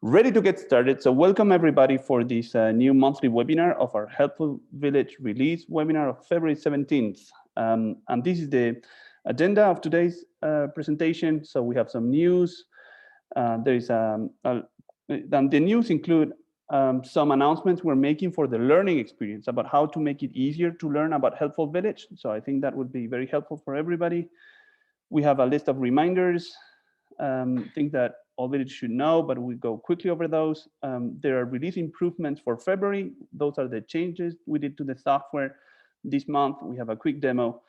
Ready to get started. So welcome everybody for this new monthly webinar of our Helpful Village release webinar of February 17th. And this is the agenda of today's presentation. So we have some news. And the news include some announcements we're making for the learning experience about how to make it easier to learn about Helpful Village. So I think that would be very helpful for everybody. We have a list of reminders, things that all village should know, but we go quickly over those. There are release improvements for February. Those are the changes we did to the software this month. We have a quick demo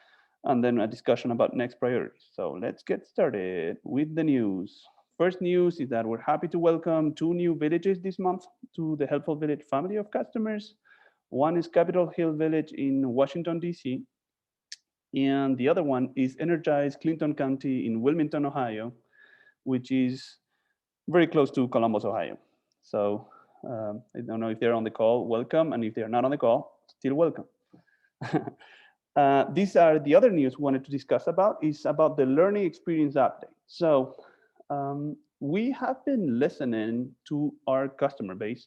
and then a discussion about next priorities. So let's get started with the news. First news is that we're happy to welcome 2 new villages this month to the Helpful Village family of customers. One is Capitol Hill Village in Washington, D.C. And the other one is Energized Clinton County in Wilmington, Ohio, which is very close to Columbus, Ohio. So I don't know if they're on the call, welcome. And if they're not on the call, still welcome. These are the other news we wanted to discuss about is about the learning experience update. So we have been listening to our customer base.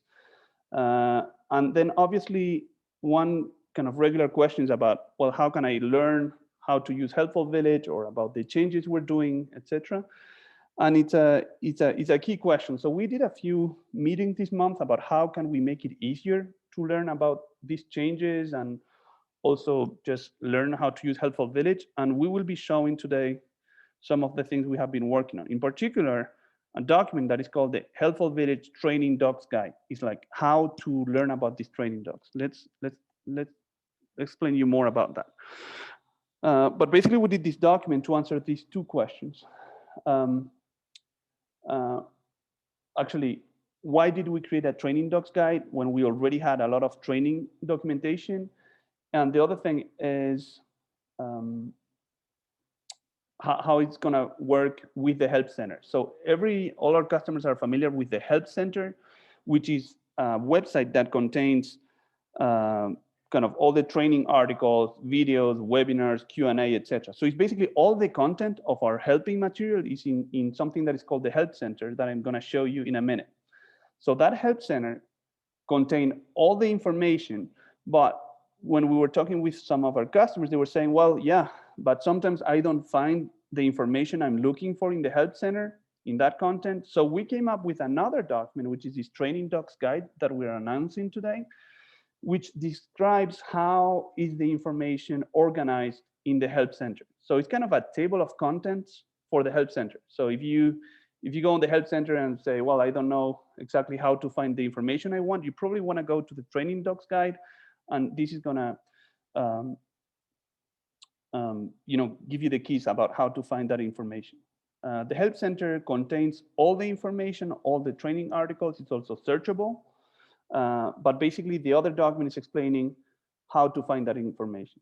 And then obviously one kind of regular questions about, well, how can I learn how to use Helpful Village or about the changes we're doing, etc. And it's a key question. So we did a few meetings this month about how can we make it easier to learn about these changes and also just learn how to use Helpful Village. And we will be showing today some of the things we have been working on. In particular, a document that is called the Helpful Village Training Docs Guide. It's like how to learn about these training docs. Let's explain you more about that. But basically, we did this document to answer these 2 questions. Actually, why did we create a training docs guide when we already had a lot of training documentation? And the other thing is how it's going to work with the Help Center. So all our customers are familiar with the Help Center, which is a website that contains kind of all the training articles, videos, webinars, Q&A, etc. So it's basically all the content of our helping material is in something that is called the Help Center that I'm going to show you in a minute. So that Help Center contains all the information, but when we were talking with some of our customers, they were saying, well, yeah, but sometimes I don't find the information I'm looking for in the Help Center in that content. So we came up with another document, which is this training docs guide that we're announcing today, which describes how is the information organized in the Help Center. So it's kind of a table of contents for the Help Center. So if you go on the Help Center and say, well, I don't know exactly how to find the information I want, you probably want to go to the training docs guide, and this is gonna give you the keys about how to find that information. The Help Center contains all the information, all the training articles. It's also searchable. But basically, the other document is explaining how to find that information.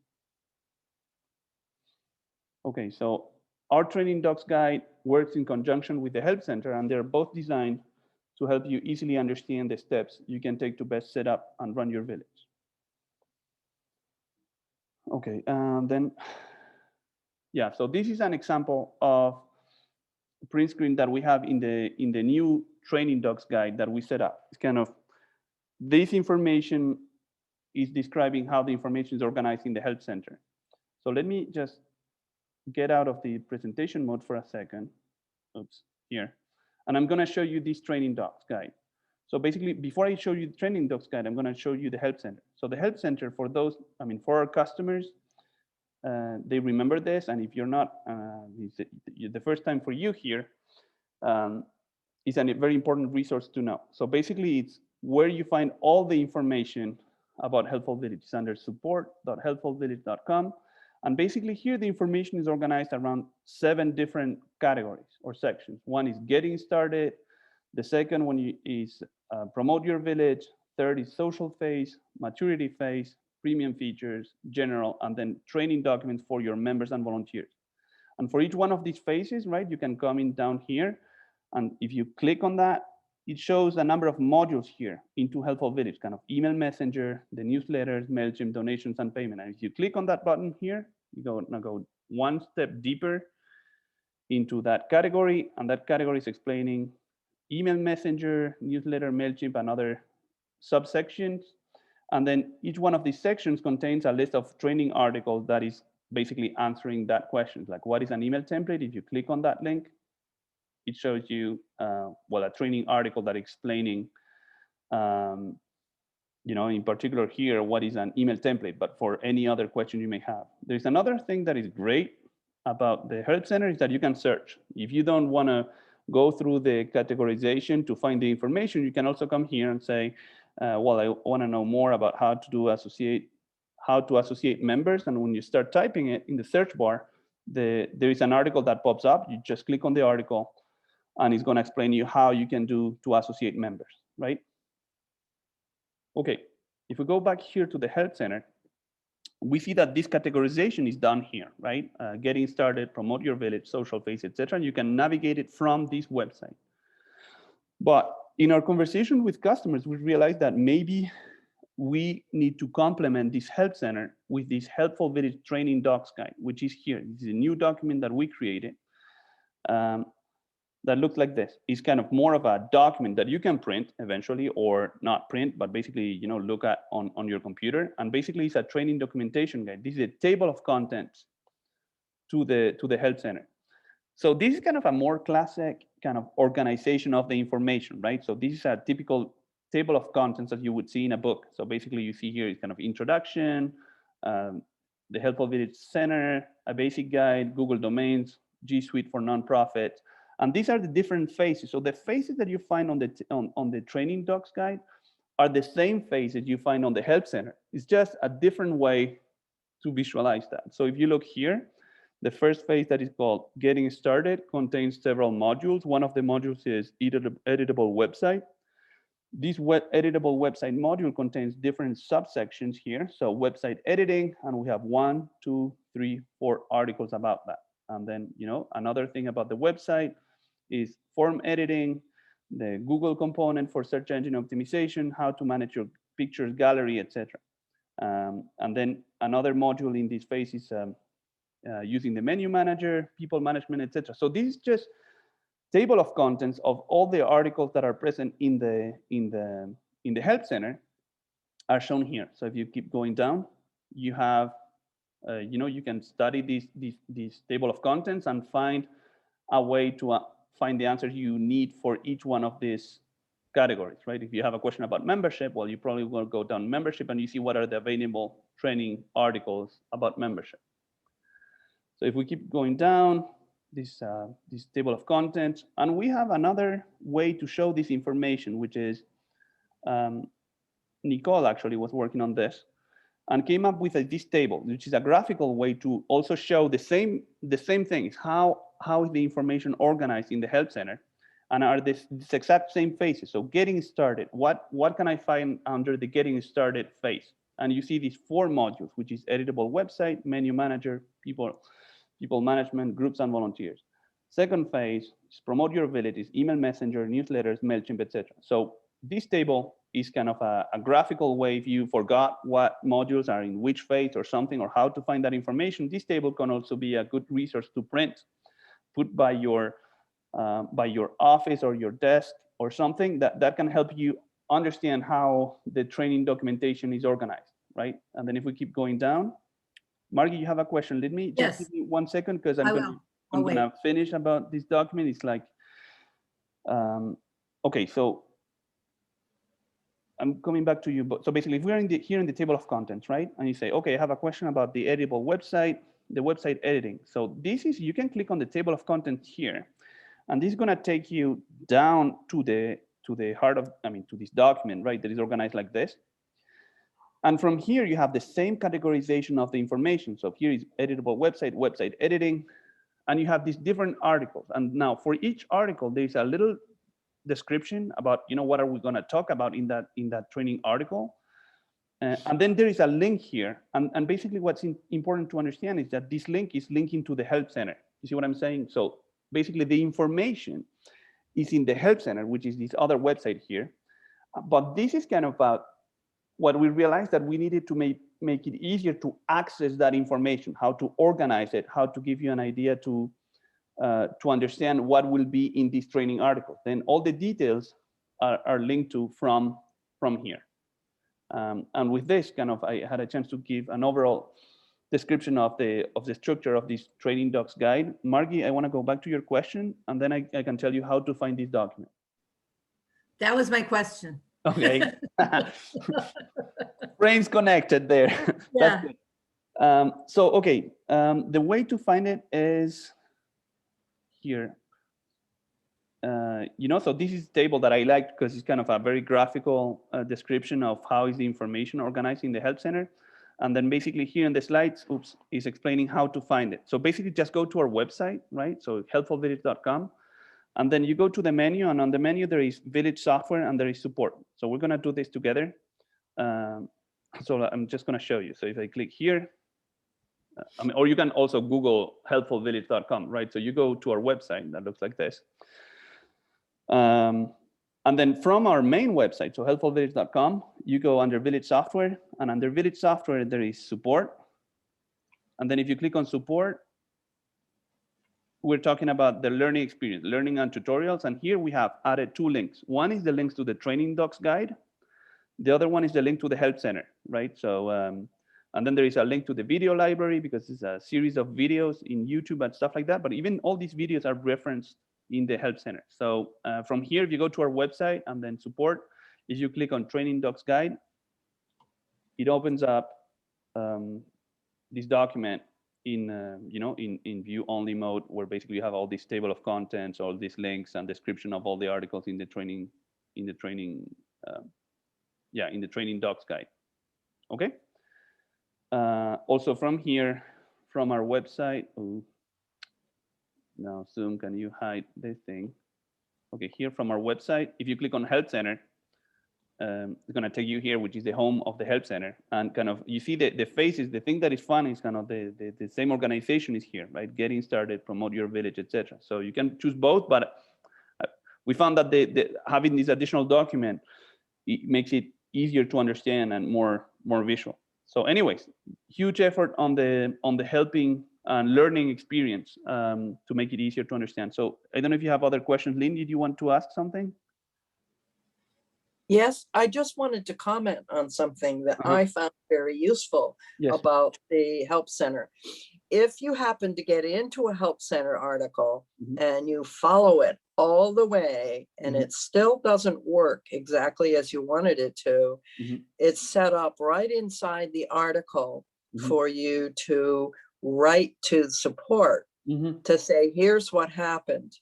Okay, so our training docs guide works in conjunction with the Help Center, and they're both designed to help you easily understand the steps you can take to best set up and run your village. Okay, then, yeah, so this is an example of print screen that we have in the new training docs guide that we set up. It's kind of, this information is describing how the information is organized in the Help Center. So let me just get out of the presentation mode for a second. Oops, here. And I'm going to show you this training docs guide. So basically, before I show you the training docs guide, I'm going to show you the Help Center. So the Help Center, for those, for our customers, they remember this. And if you're not, the first time for you here, it's a very important resource to know. So basically, it's where you find all the information about Helpful Village. It's under support.helpfulvillage.com. And basically here, the information is organized around 7 different categories or sections. One is getting started. The second one is promote your village. Third is social phase, maturity phase, premium features, general, and then training documents for your members and volunteers. And for each one of these phases, right, you can come in down here. And if you click on that, it shows a number of modules here into Helpful Village, kind of email messenger, the newsletters, MailChimp, donations, and payment. And if you click on that button here, you go one step deeper into that category, and that category is explaining email messenger, newsletter, MailChimp, and other subsections. And then each one of these sections contains a list of training articles that is basically answering that question. Like, what is an email template? If you click on that link, it shows you, well, a training article that explaining, in particular here, what is an email template, but for any other question you may have. There's another thing that is great about the Help Center is that you can search. If you don't want to go through the categorization to find the information, you can also come here and say, well, I want to know more about how to associate members. And when you start typing it in the search bar, there is an article that pops up. You just click on the article, and it's going to explain you how you can do to associate members, right? Okay, if we go back here to the Help Center, we see that this categorization is done here, right? Getting started, promote your village, social phase, etc. And you can navigate it from this website. But in our conversation with customers, we realized that maybe we need to complement this Help Center with this Helpful Village Training Docs Guide, which is here. This is a new document that we created that looks like this. It's kind of more of a document that you can print eventually, or not print, but basically, look at on your computer. And basically, it's a training documentation guide. This is a table of contents to the Help Center. So this is kind of a more classic kind of organization of the information, right? So this is a typical table of contents that you would see in a book. So basically, you see here is kind of introduction, the Helpful Village Center, a basic guide, Google Domains, G Suite for nonprofit. And these are the different phases. So the phases that you find on the training docs guide are the same phases you find on the Help Center. It's just a different way to visualize that. So if you look here, the first phase that is called Getting Started contains several modules. One of the modules is Editable Website. This editable website module contains different subsections here. So website editing, and we have 1, 2, 3, 4 articles about that. And then, another thing about the website is form editing, the Google component for search engine optimization, how to manage your pictures gallery, etc. And then another module in this phase is using the menu manager, people management, etc. So this is just table of contents of all the articles that are present in the Help Center are shown here. So if you keep going down, you have, you can study this table of contents and find a way to find the answers you need for each one of these categories, right? If you have a question about membership, well, you probably will go down membership and you see what are the available training articles about membership. So if we keep going down, this table of contents, and we have another way to show this information, which is Nicole actually was working on this and came up with this table, which is a graphical way to also show the same things. How is the information organized in the Help Center, and are this exact same phases? So getting started, what can I find under the getting started phase? And you see these 4 modules, which is editable website, menu manager, people management, groups and volunteers. Second phase is promote your villages, email messenger, newsletters, MailChimp, etc. So this table is kind of a graphical way. If you forgot what modules are in which phase or something, or how to find that information, this table can also be a good resource to print, put by your office or your desk or something that can help you understand how the training documentation is organized, right? And then if we keep going down, Margie, you have a question. Let me just give me 1 second, because I'm going to finish about this document. It's like, okay, so I'm coming back to you. So basically, if we're here in the table of contents, right? And you say, okay, I have a question about the editable website, the website editing. So this is, you can click on the table of contents here, and this is going to take you down to the heart of, to this document, right? That is organized like this. And from here, you have the same categorization of the information. So here is editable website, website editing, and you have these different articles. And now for each article, there's a little description about, what are we going to talk about in that training article. And then there is a link here. And basically what's important to understand is that this link is linking to the Help Center. You see what I'm saying? So basically the information is in the Help Center, which is this other website here. But this is kind of about what we realized, that we needed to make it easier to access that information, how to organize it, how to give you an idea to to understand what will be in this training article. Then all the details are linked to from here. And with this, kind of, I had a chance to give an overall description of the structure of this training docs guide. Margie, I want to go back to your question, and then I can tell you how to find this document. That was my question. Okay. Brains connected there. Yeah. That's good. So, okay, the way to find it is here. So this is a table that I like because it's kind of a very graphical description of how is the information organized in the Help Center. And then basically here in the slides, is explaining how to find it. So basically just go to our website, right? So helpfulvillage.com. And then you go to the menu, and on the menu there is Village Software and there is Support. So we're gonna do this together. So I'm just gonna show you. So if I click here, or you can also Google helpfulvillage.com, right? So you go to our website that looks like this. And then from our main website, so helpfulvillage.com, you go under Village Software, and under Village Software, there is Support. And then if you click on Support, we're talking about the learning experience, learning and tutorials. And here we have added 2 links. One is the links to the training docs guide. The other one is the link to the Help Center, right? So, and then there is a link to the video library because it's a series of videos in YouTube and stuff like that. But even all these videos are referenced in the Help Center. So from here, if you go to our website and then Support, if you click on Training Docs Guide, it opens up this document in in view only mode, where basically you have all this table of contents, all these links and description of all the articles in the training docs guide. Okay. Also from here, from our website. Now, Zoom, can you hide this thing? Okay, here from our website, if you click on Help Center, it's going to take you here, which is the home of the Help Center. And kind of, you see the faces, the thing that is fun is kind of the same organization is here, right? Getting started, promote your village, etc. So you can choose both, but we found that having this additional document, it makes it easier to understand and more visual. So anyways, huge effort on the helping and learning experience to make it easier to understand. So I don't know if you have other questions. Lynn, did you want to ask something? Yes, I just wanted to comment on something that I found very useful about the Help Center. If you happen to get into a Help Center article and you follow it all the way and it still doesn't work exactly as you wanted it to, it's set up right inside the article for you to write to support to say, here's what happened.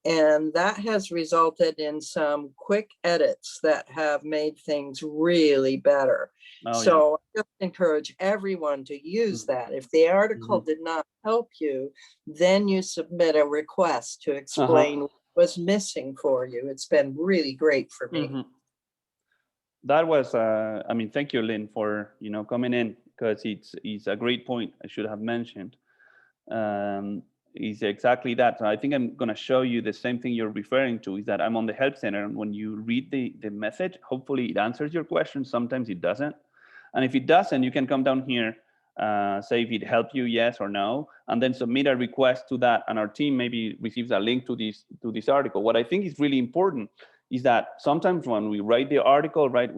And that has resulted in some quick edits that have made things really better. So I just encourage everyone to use that. If the article did not help you, then you submit a request to explain what was missing for you. It's been really great for me. That was, I mean, thank you, Lynn, for coming in, because it's a great point I should have mentioned. Is exactly that. So I think I'm going to show you the same thing you're referring to, is that I'm on the Help Center, and when you read the message, hopefully it answers your question. Sometimes it doesn't. And if it doesn't, you can come down here, say if it helped you, yes or no, and then submit a request to that, and our team maybe receives a link to this article. What I think is really important is that sometimes when we write the article, right,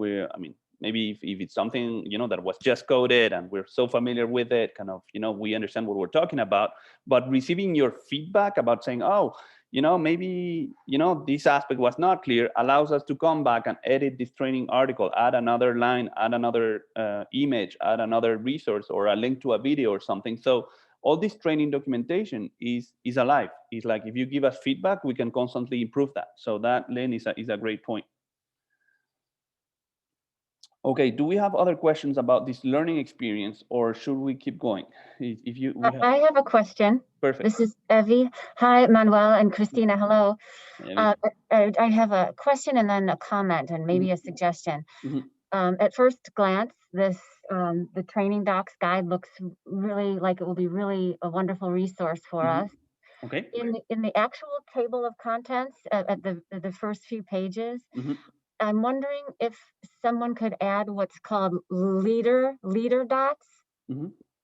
maybe if it's something, that was just coded and we're so familiar with it, kind of, we understand what we're talking about, but receiving your feedback about saying, oh, maybe, this aspect was not clear, allows us to come back and edit this training article, add another line, add another image, add another resource or a link to a video or something. So all this training documentation is alive. It's like, if you give us feedback, we can constantly improve that. So that, Lynn, is a great point. Okay, do we have other questions about this learning experience, or should we keep going? I have a question. Perfect. This is Evie. Hi, Manuel and Christina. Hello. I have a question and then a comment and maybe a suggestion. At first glance, the training docs guide looks really like it will be really a wonderful resource for us. Okay. In the actual table of contents at the first few pages, I'm wondering if someone could add what's called leader dots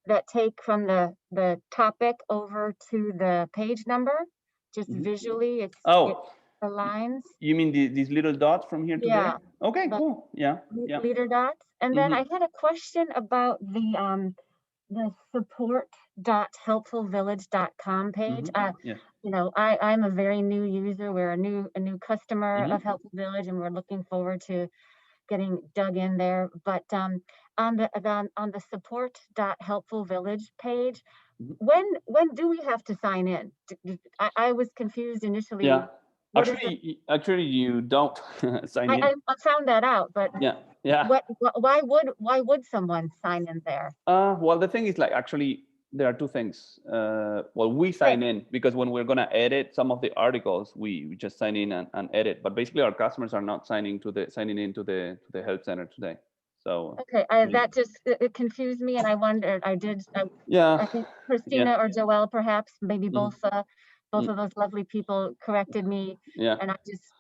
that take from the topic over to the page number. just visually, it aligns. You mean these little dots from here to there? Okay, cool. Yeah. Leader dots. And then I had a question about the support.helpfulvillage.com page. You know, I'm a very new user. We're a new customer of Helpful Village, and we're looking forward to getting dug in there. But on the support.helpfulvillage page, when do we have to sign in? I was confused initially. Yeah. Actually, you don't sign in. I found that out, but why would someone sign in there? Well, the thing is, like, actually, there are two things. Well, we sign in because when we're gonna edit some of the articles, we just sign in and edit. But basically, our customers are not signing into the Help Center today. So that just it confused me, and I wondered. I think Christina or Joelle, perhaps, maybe both of those lovely people corrected me. And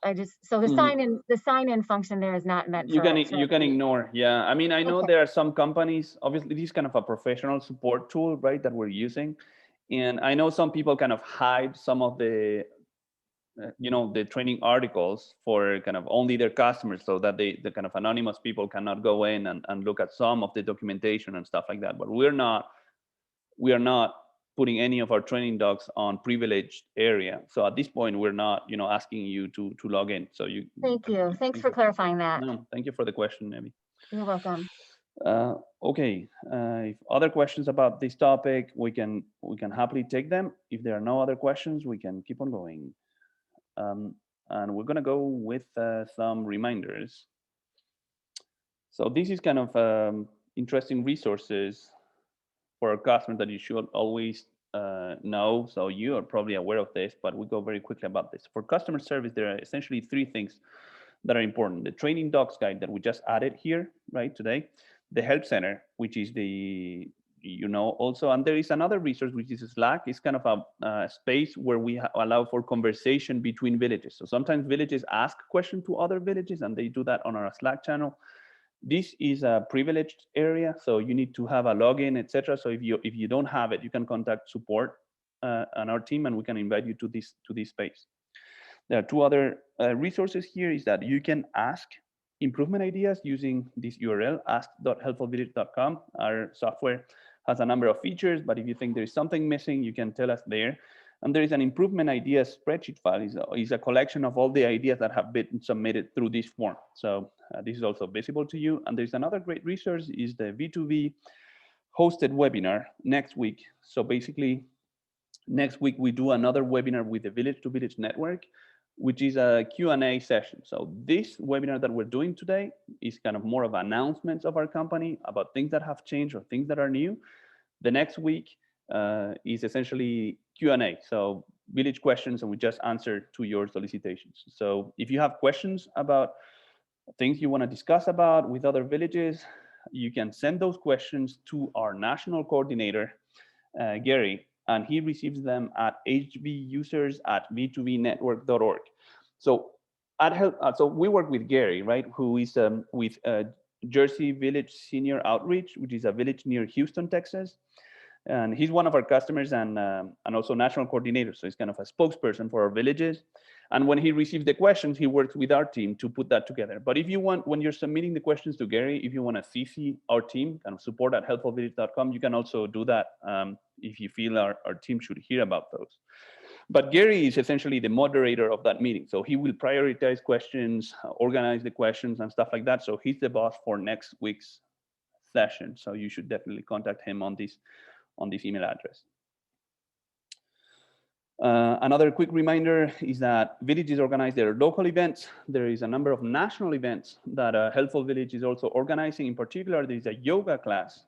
I just so the sign in function there is not meant. You can ignore. Yeah, I mean, I know there are some companies. Obviously, this is kind of a professional support tool, right, that we're using, and I know some people kind of hide some of the the training articles for kind of only their customers, so that the kind of anonymous people cannot go in and look at some of the documentation and stuff like that. But we are not putting any of our training docs on privileged area. So at this point, we're not asking you to log in. So thanks for clarifying that. No, thank you for the question, Abby. You're welcome. Okay, if other questions about this topic, we can happily take them. If there are no other questions, we can keep on going. And we're gonna go with some reminders. So this is kind of interesting resources for our customers that you should always know. So you are probably aware of this, but we go very quickly about this. For customer service, there are essentially three things that are important. The training docs guide that we just added here, right, today. The Help Center, which is the also, and there is another resource, which is Slack. It's kind of a space where we allow for conversation between villages. So sometimes villages ask questions to other villages, and they do that on our Slack channel. This is a privileged area, so you need to have a login, etc. So if you don't have it, you can contact support on our team, and we can invite you to this space. There are two other resources here. Is that you can ask improvement ideas using this URL, ask.helpfulvillage.com. Our software has a number of features, but if you think there is something missing, you can tell us there. And there is an improvement ideas spreadsheet file. Is a collection of all the ideas that have been submitted through this form. So this is also visible to you. And there's another great resource, is the V2V hosted webinar next week. So basically, next week we do another webinar with the Village to Village Network, which is a Q&A session. So this webinar that we're doing today is kind of more of announcements of our company about things that have changed or things that are new. The next week is essentially Q&A. So village questions, and we just answer to your solicitations. So if you have questions about things you want to discuss about with other villages, you can send those questions to our national coordinator, Gary, and he receives them at hvusers@v2vnetwork.org. So so we work with Gary, right, who is with Jersey Village Senior Outreach, which is a village near Houston, Texas. And he's one of our customers and also national coordinator. So he's kind of a spokesperson for our villages. And when he receives the questions, he works with our team to put that together. But if you want, when you're submitting the questions to Gary, if you want to CC our team, kind of support@helpfulvillage.com, you can also do that if you feel our team should hear about those. But Gary is essentially the moderator of that meeting. So he will prioritize questions, organize the questions and stuff like that. So he's the boss for next week's session. So you should definitely contact him on this email address. Another quick reminder is that villages organize their local events. There is a number of national events that Helpful Village is also organizing. In particular, there is a yoga class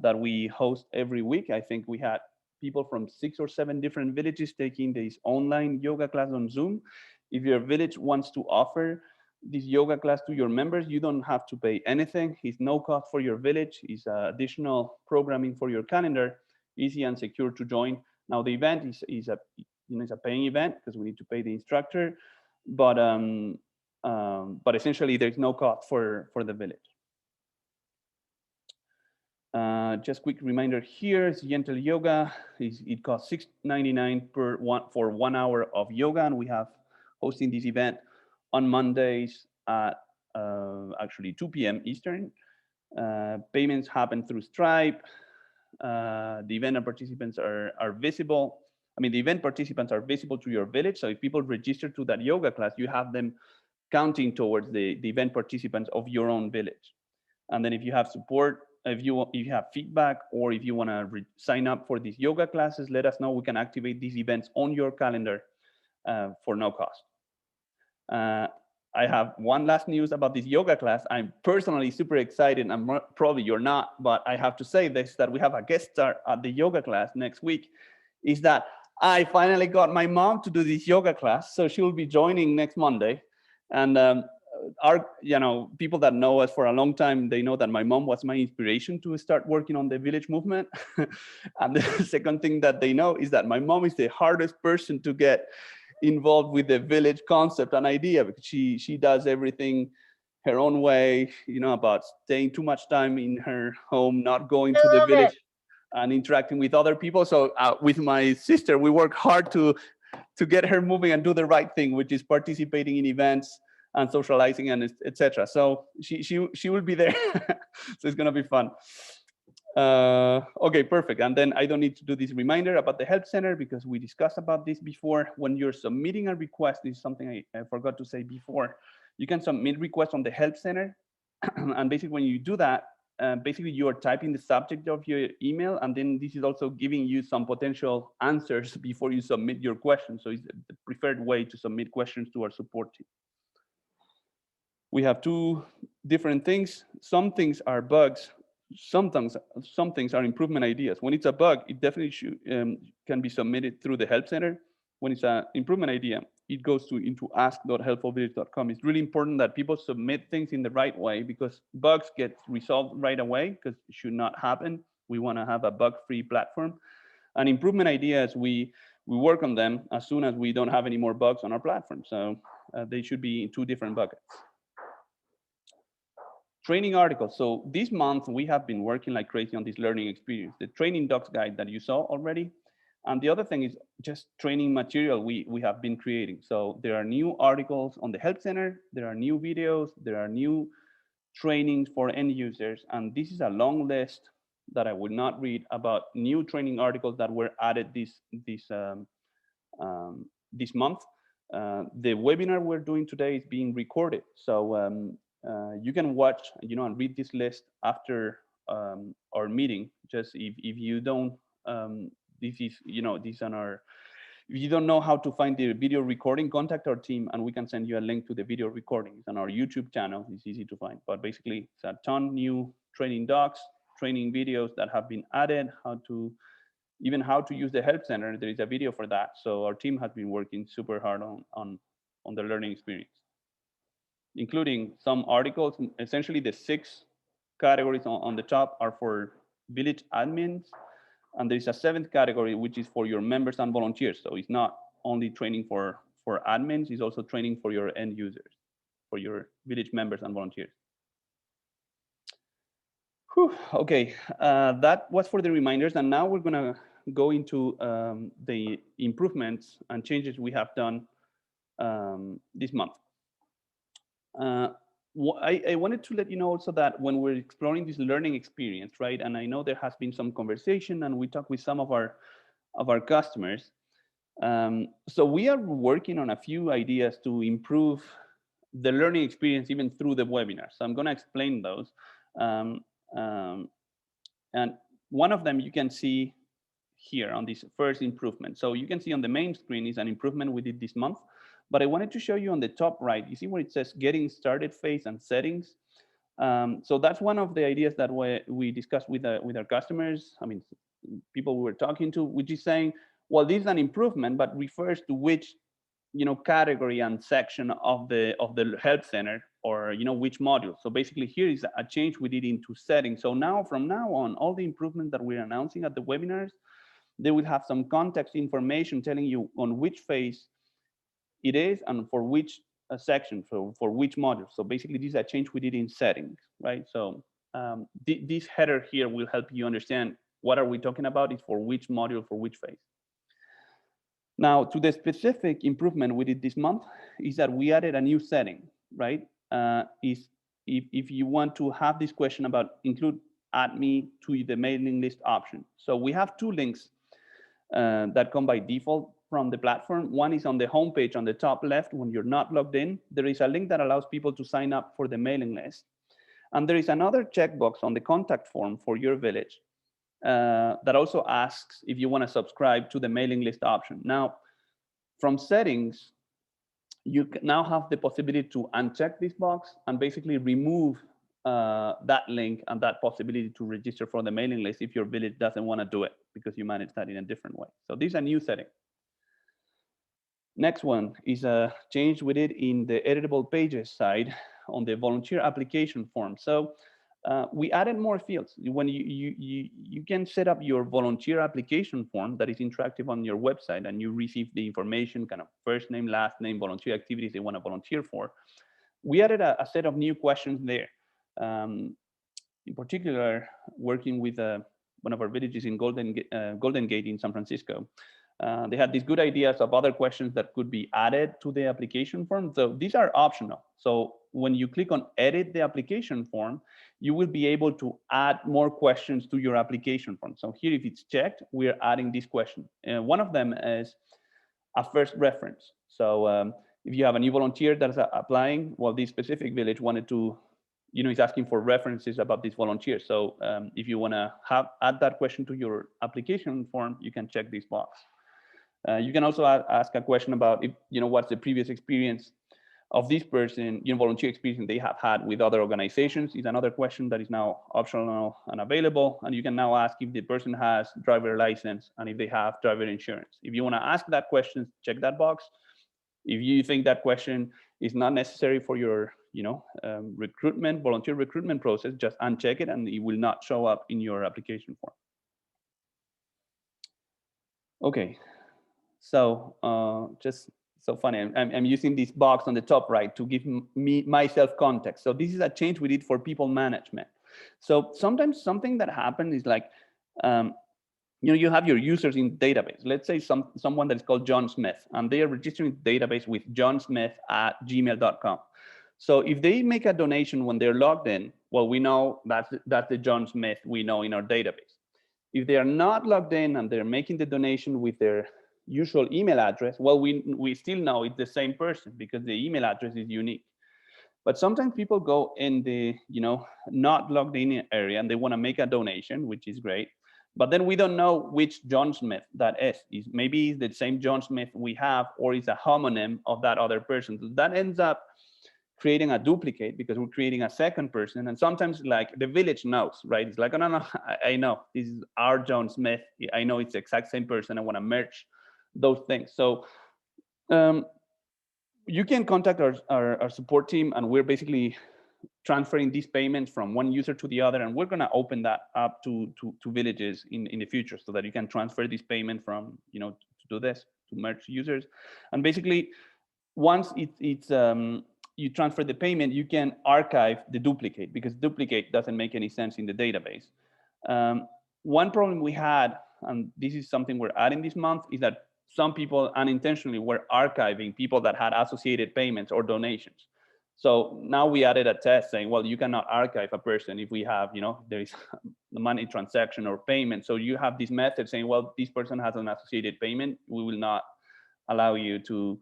that we host every week. I think we had people from 6 or 7 different villages taking this online yoga class on Zoom. If your village wants to offer this yoga class to your members, you don't have to pay anything. It's no cost for your village. It's additional programming for your calendar, easy and secure to join. Now the event is a paying event because we need to pay the instructor, but essentially there's no cost for the village. Just quick reminder here is Gentle Yoga. It costs $6.99 for 1 hour of yoga, and we have hosting this event on Mondays at actually 2 p.m. Eastern. Payments happen through Stripe. The event participants are visible. I mean, the event participants are visible to your village. So if people register to that yoga class, you have them counting towards the event participants of your own village. And then if you have support, if you have feedback, or if you want to sign up for these yoga classes, let us know. We can activate these events on your calendar for no cost. I have one last news about this yoga class. I'm personally super excited, and probably you're not, but I have to say this, that we have a guest star at the yoga class next week, is that I finally got my mom to do this yoga class. So she will be joining next Monday. And people that know us for a long time, they know that my mom was my inspiration to start working on the village movement. And the second thing that they know is that my mom is the hardest person to get involved with the village concept and idea, because she does everything her own way, about staying too much time in her home, not going to the village and interacting with other people. So with my sister, we work hard to get her moving and do the right thing, which is participating in events and socializing and etc. So she will be there. So it's gonna be fun. Okay, perfect. And then I don't need to do this reminder about the help center, because we discussed about this before. When you're submitting a request, this is something I forgot to say before. You can submit requests on the help center. And basically when you do that, basically you are typing the subject of your email, and then this is also giving you some potential answers before you submit your question. So it's the preferred way to submit questions to our support team. We have two different things. Some things are bugs. Some things are improvement ideas. When it's a bug, it definitely can be submitted through the help center. When it's an improvement idea, it goes into ask.helpfulvillage.com. It's really important that people submit things in the right way, because bugs get resolved right away, because it should not happen. We want to have a bug-free platform. And improvement ideas, we work on them as soon as we don't have any more bugs on our platform. So they should be in two different buckets. Training articles. So this month we have been working like crazy on this learning experience, the training docs guide that you saw already. And the other thing is just training material we have been creating. So there are new articles on the help center, there are new videos, there are new trainings for end users. And this is a long list that I would not read about new training articles that were added this month. The webinar we're doing today is being recorded. So you can watch, and read this list after our meeting. Just if you don't, this is, these are our, if you don't know how to find the video recording, contact our team and we can send you a link to the video recording. It's on our YouTube channel. It's easy to find, but basically it's a ton new training docs, training videos that have been added, how to use the help center. There is a video for that. So our team has been working super hard on the learning experience, including some articles. Essentially the 6 categories on the top are for village admins. And there is a 7th category, which is for your members and volunteers. So it's not only training for admins, it's also training for your end users, for your village members and volunteers. Whew, okay, that was for the reminders. And now we're gonna go into the improvements and changes we have done this month. I wanted to let you know also that when we're exploring this learning experience, right? And I know there has been some conversation and we talked with some of our customers. So we are working on a few ideas to improve the learning experience even through the webinar. So I'm going to explain those. And one of them you can see here on this first improvement. So you can see on the main screen is an improvement we did this month. But I wanted to show you on the top right, you see where it says getting started phase and settings. So that's one of the ideas that we discussed with our customers. I mean, people we were talking to, which is saying, well, this is an improvement, but refers to which category and section of the help center, or which module. So basically here is a change we did into settings. So now from now on, all the improvements that we're announcing at the webinars, they will have some context information telling you on which phase it is and for which section, for which module. So basically this is a change we did in settings, right? So this header here will help you understand what are we talking about, is for which module, for which phase. Now, to the specific improvement we did this month is that we added a new setting, right? If you want to have this question about add me to the mailing list option. So we have two links that come by default from the platform. One is on the homepage on the top left when you're not logged in. There is a link that allows people to sign up for the mailing list. And there is another checkbox on the contact form for your village that also asks if you want to subscribe to the mailing list option. Now, from settings, you now have the possibility to uncheck this box and basically remove that link and that possibility to register for the mailing list if your village doesn't want to do it because you manage that in a different way. So this is a new setting. Next one is a change we did in the editable pages side on the volunteer application form. So we added more fields. When you can set up your volunteer application form that is interactive on your website, and you receive the information, kind of first name, last name, volunteer activities they want to volunteer for. We added a set of new questions there. In particular, working with one of our villages in Golden Gate in San Francisco. They had these good ideas of other questions that could be added to the application form. So these are optional. So when you click on edit the application form, you will be able to add more questions to your application form. So here, if it's checked, we're adding this question. And one of them is a first reference. So if you have a new volunteer that's applying, well, this specific village wanted to, is asking for references about this volunteer. So if you want to add that question to your application form, you can check this box. You can also ask a question about if, what's the previous experience of this person, volunteer experience they have had with other organizations is another question that is now optional and available. And you can now ask if the person has driver license and if they have driver insurance. If you want to ask that question, check that box. If you think that question is not necessary for your, volunteer recruitment process, just uncheck it and it will not show up in your application form. Okay. So just so funny, I'm using this box on the top right to give myself context. So this is a change we did for people management. So sometimes something that happened is like, you have your users in database. Let's say someone that is called John Smith, and they are registering the database with johnsmith@gmail.com. So if they make a donation when they're logged in, well, we know that's the John Smith we know in our database. If they are not logged in and they're making the donation with their usual email address, well, we still know it's the same person because the email address is unique. But sometimes people go in the not logged in area and they want to make a donation, which is great. But then we don't know which John Smith that is. Maybe it's the same John Smith we have, or it's a homonym of that other person. So that ends up creating a duplicate because we're creating a second person. And sometimes like the village knows, right? It's like, oh, no, I know this is our John Smith. I know it's the exact same person. I want to merge those things. So you can contact our support team, and we're basically transferring these payments from one user to the other, and we're going to open that up to villages in the future so that you can transfer this payment from, to do this, to merge users. And basically, once you transfer the payment, you can archive the duplicate because duplicate doesn't make any sense in the database. One problem we had, and this is something we're adding this month, is that some people unintentionally were archiving people that had associated payments or donations. So now we added a test saying, well, you cannot archive a person if we have, there is the money transaction or payment. So you have this method saying, well, this person has an associated payment. We will not allow you to,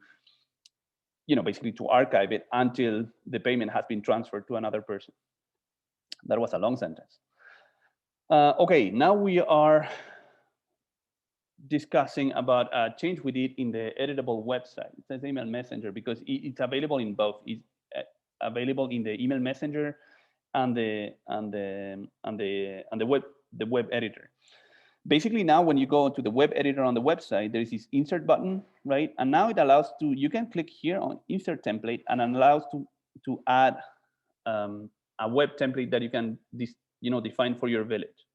basically to archive it until the payment has been transferred to another person. That was a long sentence. Okay, now we are discussing about a change we did in the editable website. It says email messenger because it's available in both. It's available in the email messenger and the web editor. Basically, now when you go to the web editor on the website, there is this insert button, right? And now it allows you can click here on insert template and allows to add a web template that you can define for your village.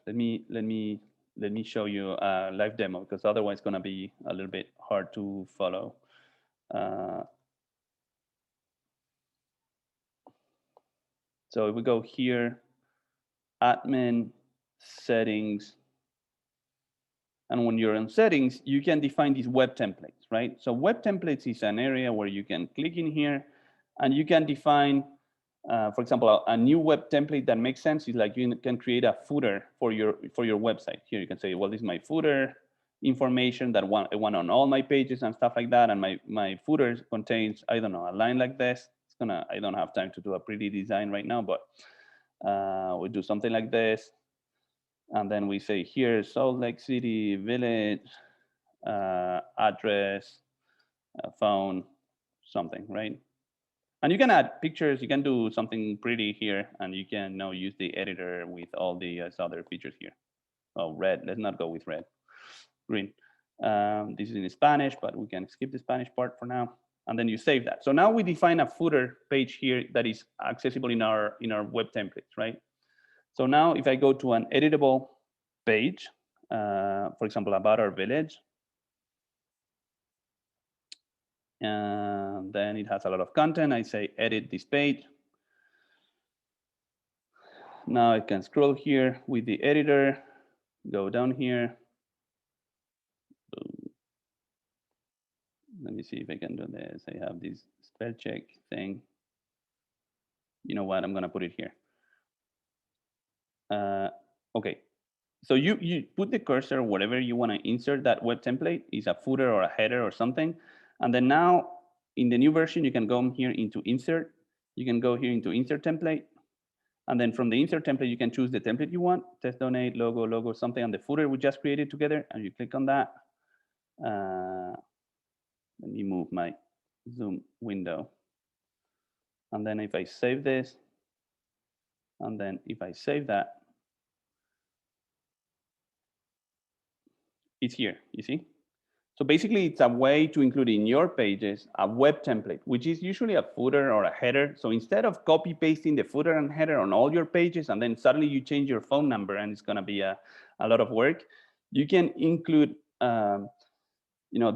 Let me show you a live demo because otherwise it's going to be a little bit hard to follow. So if we go here, admin, settings, and when you're in settings, you can define these web templates, right? So web templates is an area where you can click in here and you can define, for example, a new web template that makes sense is like you can create a footer for your website. Here you can say, well, this is my footer information that I want on all my pages and stuff like that. And my footer contains, I don't know, a line like this. I don't have time to do a pretty design right now, but we do something like this. And then we say here, Salt Lake City, village, address, phone, something, right? And you can add pictures, you can do something pretty here, and you can now use the editor with all the other features here. Oh, red, let's not go with red, green. This is in Spanish, but we can skip the Spanish part for now. And then you save that. So now we define a footer page here that is accessible in our web templates, right? So now if I go to an editable page, for example, about our village, and then it has a lot of content. I say edit this page. Now I can scroll here with the editor, go down here. Let me see if I can do this. I have this spell check thing. You know what? I'm going to put it here. Okay. So you put the cursor wherever you want to insert that web template, is a footer or a header or something. And then now in the new version, you can go here into insert. You can go here into insert template. And then from the insert template, you can choose the template you want, test donate, logo, something, and the footer we just created together. And you click on that. Let me move my Zoom window. And then if I save this, and then if I save that, it's here, you see? So basically it's a way to include in your pages a web template, which is usually a footer or a header. So instead of copy pasting the footer and header on all your pages, and then suddenly you change your phone number and it's gonna be a lot of work, you can include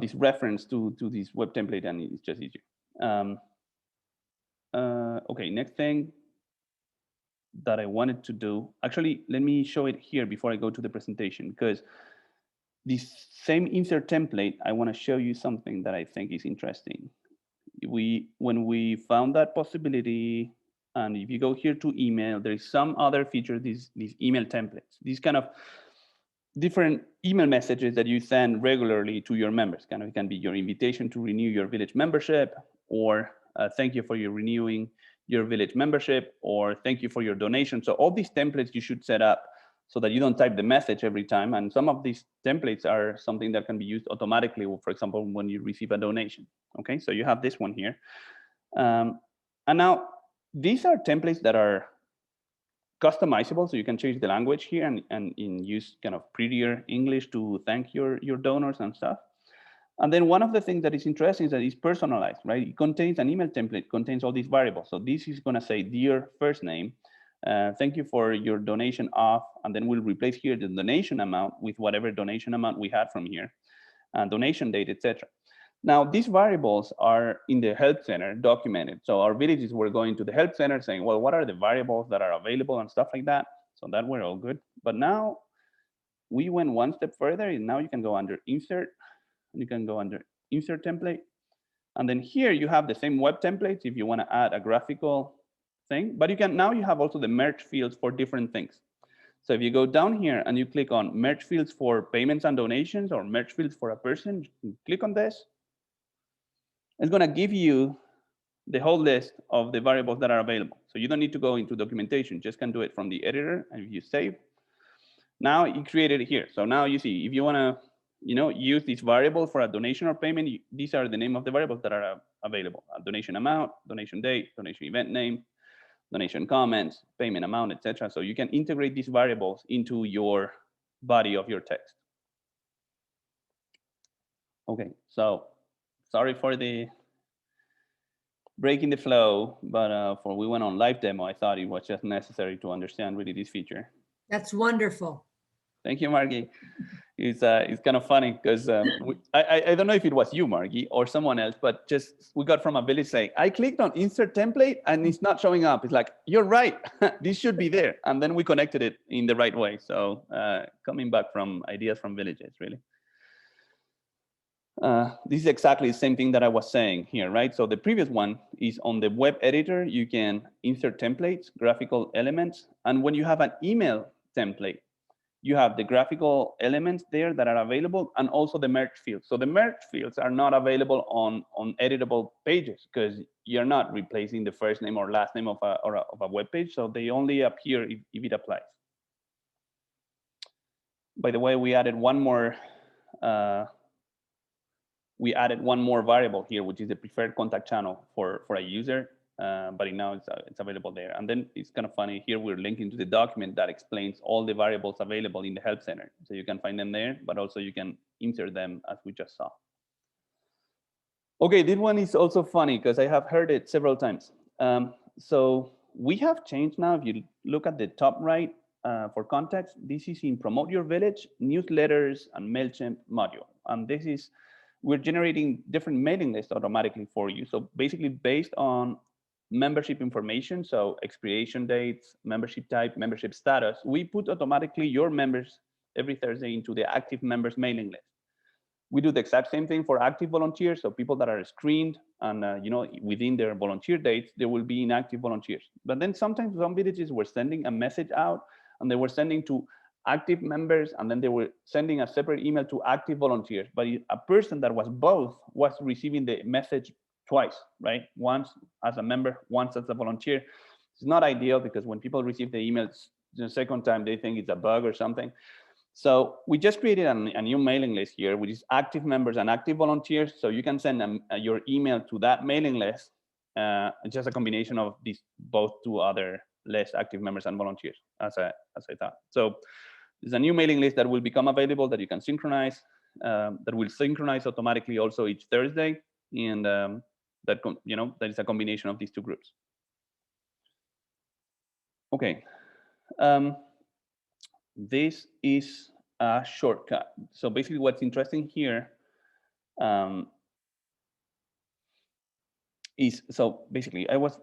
this reference to this web template, and it's just easier. Okay, next thing that I wanted to do, actually, let me show it here before I go to the presentation, because this same insert template, I want to show you something that I think is interesting. When we found that possibility, and if you go here to email, there is some other feature, these email templates, these kind of different email messages that you send regularly to your members. It can be your invitation to renew your village membership, or thank you for your renewing your village membership, or thank you for your donation. So all these templates you should set up so that you don't type the message every time. And some of these templates are something that can be used automatically, for example, when you receive a donation. Okay, so you have this one here. And now these are templates that are customizable, so you can change the language here and use kind of prettier English to thank your donors and stuff. And then one of the things that is interesting is that it's personalized, right? It contains an email template, contains all these variables. So this is going to say, dear first name, thank you for your donation of, and then we'll replace here the donation amount with whatever donation amount we had from here, and donation date, etc. Now, these variables are in the help center documented. So our villages were going to the help center saying, well, what are the variables that are available and stuff like that. So that were all good. But now we went one step further, and now you can go under insert, and you can go under insert template. And then here you have the same web templates if you want to add a graphical thing, but now you have also the merge fields for different things. So if you go down here and you click on merge fields for payments and donations, or merge fields for a person, you click on this. It's going to give you the whole list of the variables that are available. So you don't need to go into documentation, just can do it from the editor. And if you save, now you created it here. So now you see, if you want to use this variable for a donation or payment, these are the name of the variables that are available: a donation amount, donation date, donation event name, donation comments, payment amount, etc. So you can integrate these variables into your body of your text. Okay, so sorry for the breaking the flow, but we went on live demo, I thought it was just necessary to understand really this feature. That's wonderful. Thank you, Margie. It's kind of funny because I don't know if it was you, Margie, or someone else, but just we got from a village saying, I clicked on insert template and it's not showing up. It's like, you're right, this should be there. And then we connected it in the right way. So coming back from ideas from villages, really. This is exactly the same thing that I was saying here, right? So the previous one is on the web editor, you can insert templates, graphical elements. And when you have an email template, you have the graphical elements there that are available and also the merge fields. So the merge fields are not available on editable pages because you're not replacing the first name or last name of a web page. So they only appear if it applies. By the way, we added one more variable here, which is the preferred contact channel for a user. But now it's available there. And then it's kind of funny here, we're linking to the document that explains all the variables available in the Help Center. So you can find them there, but also you can insert them as we just saw. Okay, this one is also funny because I have heard it several times. So we have changed now, if you look at the top right for context, this is in Promote Your Village, Newsletters, and MailChimp module. And this is, we're generating different mailing lists automatically for you. So basically based on membership information, so expiration dates, membership type, membership status, we put automatically your members every Thursday into the active members mailing list. We do the exact same thing for active volunteers, so people that are screened and within their volunteer dates, there will be inactive volunteers. But then sometimes some villages were sending a message out and they were sending to active members and then they were sending a separate email to active volunteers. But a person that was both was receiving the message twice, right? Once as a member, once as a volunteer. It's not ideal because when people receive the emails the second time, they think it's a bug or something. So we just created a new mailing list here, which is active members and active volunteers. So you can send your email to that mailing list, just a combination of these both two other less active members and volunteers, as I thought. So there's a new mailing list that will become available that you can synchronize, that will synchronize automatically also each Thursday. And that is a combination of these two groups. Okay, this is a shortcut. So basically, what's interesting here is, so basically, I was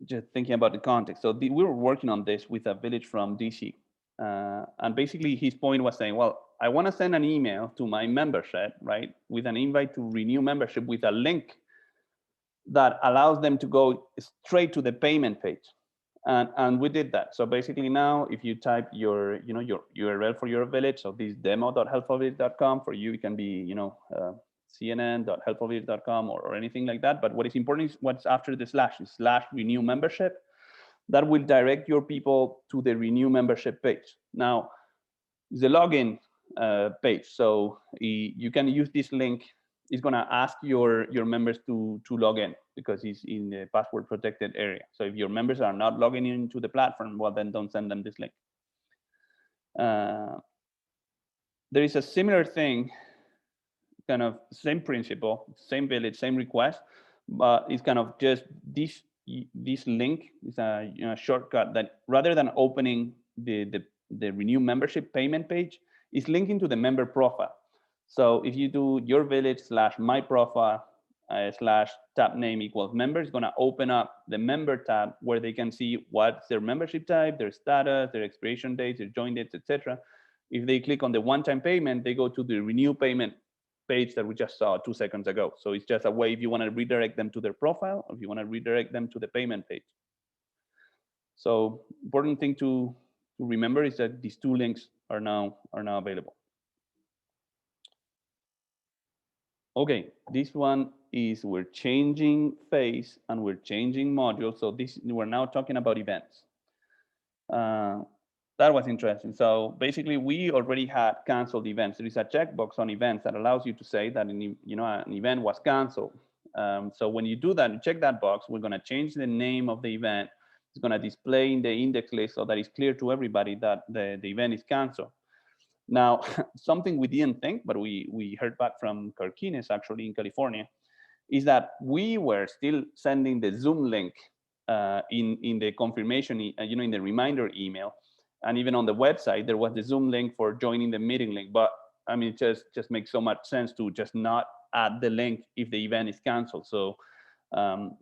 just thinking about the context. So we were working on this with a village from DC, and basically his point was saying, well, I want to send an email to my membership, right, with an invite to renew membership with a link that allows them to go straight to the payment page. And we did that. So basically now, if you type your URL for your village, so this demo.helpfulvillage.com, for you, it can be, cnn.helpfulvillage.com or anything like that. But what is important is what's after the slash, is /renew membership. That will direct your people to the renew membership page. Now, the login page. So you can use this link. It's going to ask your members to log in because it's in the password protected area. So if your members are not logging into the platform, well, then don't send them this link. There is a similar thing, kind of same principle, same village, same request, but it's kind of just this link is a shortcut that rather than opening the renew membership payment page, is linking to the member profile. So if you do your village /my profile /tab name equals member, it's going to open up the member tab where they can see what's their membership type, their status, their expiration dates, their join dates, etc. If they click on the one-time payment, they go to the renew payment page that we just saw 2 seconds ago. So it's just a way if you want to redirect them to their profile, or if you want to redirect them to the payment page. So important thing to remember is that these two links are now available. Okay, this one is we're changing phase and we're changing modules. So we're now talking about events. That was interesting. So basically, we already had canceled events. There is a checkbox on events that allows you to say that an event was canceled. So when you do that, you check that box. We're going to change the name of the event. It's going to display in the index list so that it's clear to everybody that the event is canceled. Now, something we didn't think, but we heard back from Carquines, actually in California, is that we were still sending the Zoom link in the confirmation, in the reminder email. And even on the website, there was the Zoom link for joining the meeting link. But I mean, it just makes so much sense to just not add the link if the event is canceled. So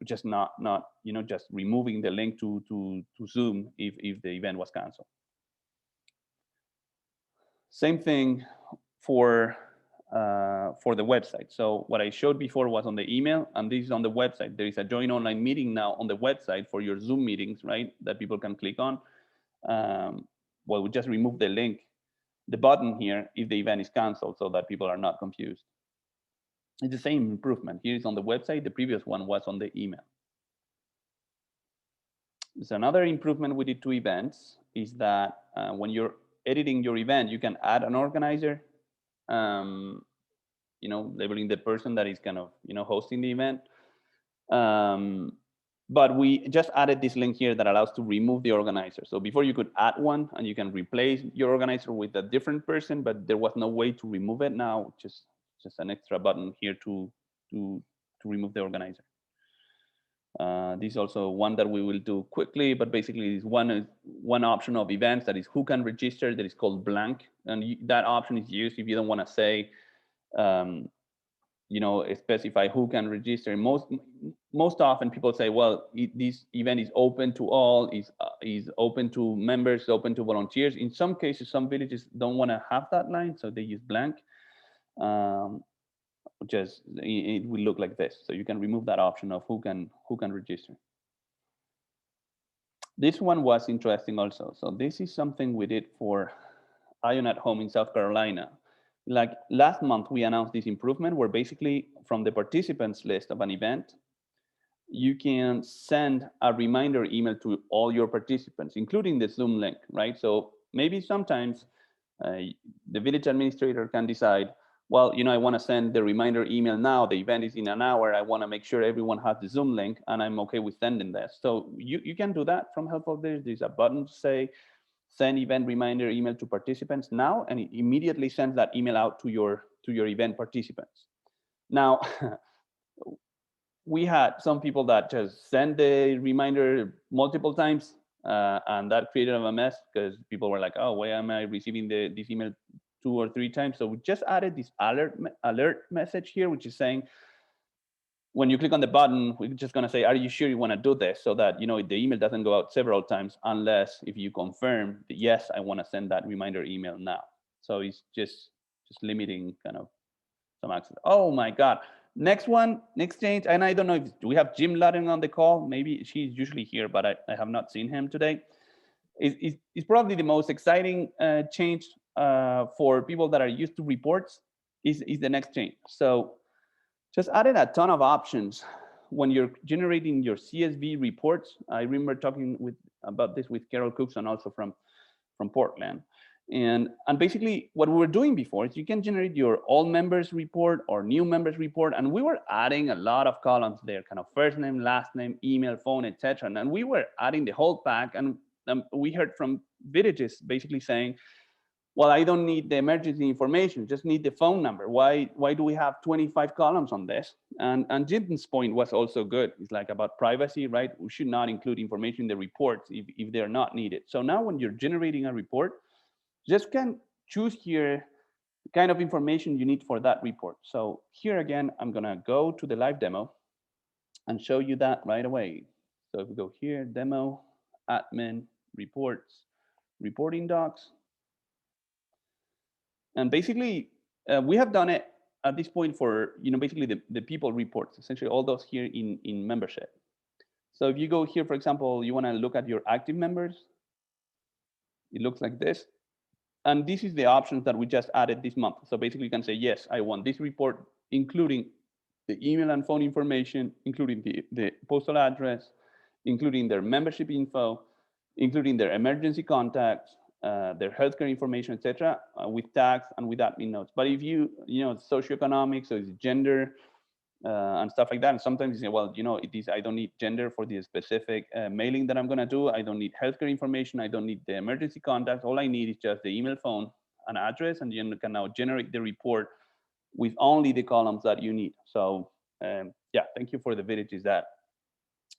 just not just removing the link to Zoom if the event was canceled. Same thing for the website. So what I showed before was on the email, and this is on the website. There is a join online meeting now on the website for your Zoom meetings, right? That people can click on. Well, we just remove the link, the button here, if the event is canceled, so that people are not confused. It's the same improvement. Here is on the website. The previous one was on the email. There's another improvement we did to events is that when you're editing your event, you can add an organizer, labeling the person that is kind of, hosting the event. But we just added this link here that allows to remove the organizer. So before you could add one and you can replace your organizer with a different person, but there was no way to remove it. Now just an extra button here to remove the organizer. This is also one that we will do quickly, but basically is one option of events that is who can register, that is called blank. And that option is used if you don't want to say, specify who can register. Most often people say, well, this event is open to all, is open to members, open to volunteers. In some cases, some villages don't want to have that line, so they use blank. It will look like this. So you can remove that option of who can register. This one was interesting also. So this is something we did for Ion at Home in South Carolina. Like last month, we announced this improvement where basically from the participants list of an event, you can send a reminder email to all your participants, including the Zoom link, right? So maybe sometimes the village administrator can decide, well, I want to send the reminder email now. The event is in an hour. I want to make sure everyone has the Zoom link, and I'm okay with sending this. So you can do that from Help of This. There's a button to say, send event reminder email to participants now, and it immediately sends that email out to your event participants. Now, we had some people that just send the reminder multiple times, and that created a mess because people were like, oh, why am I receiving this email 2 or 3 times? So we just added this alert message here, which is saying, when you click on the button, we're just going to say, are you sure you want to do this? So that, the email doesn't go out several times unless if you confirm that, yes, I want to send that reminder email now. So it's just limiting kind of some access. Oh my God. Next change. And I don't know do we have Jim Ludden on the call? Maybe she's usually here, but I have not seen him today. It's probably the most exciting change for people that are used to reports is the next change. So just added a ton of options when you're generating your CSV reports. I remember talking about this with Carol Cookson, also from Portland. And basically what we were doing before is you can generate your all members report or new members report. And we were adding a lot of columns there, kind of first name, last name, email, phone, etc. And we were adding the whole pack. And we heard from villages basically saying, well, I don't need the emergency information, just need the phone number. Why do we have 25 columns on this? And Jinton's point was also good. It's like about privacy, right? We should not include information in the reports if they're not needed. So now when you're generating a report, just can choose here the kind of information you need for that report. So here again, I'm gonna go to the live demo and show you that right away. So if we go here, demo, admin, reports, reporting docs. And basically, we have done it at this point for, basically the people reports, essentially all those here in membership. So if you go here, for example, you wanna look at your active members, it looks like this. And this is the options that we just added this month. So basically you can say, yes, I want this report, including the email and phone information, including the postal address, including their membership info, including their emergency contacts, their healthcare information, etc., with tags and with admin notes. But if socioeconomic, so it's gender and stuff like that. And sometimes you say, well, I don't need gender for the specific mailing that I'm going to do. I don't need healthcare information. I don't need the emergency contacts. All I need is just the email, phone, and address, and you can now generate the report with only the columns that you need. So yeah, thank you for the villages that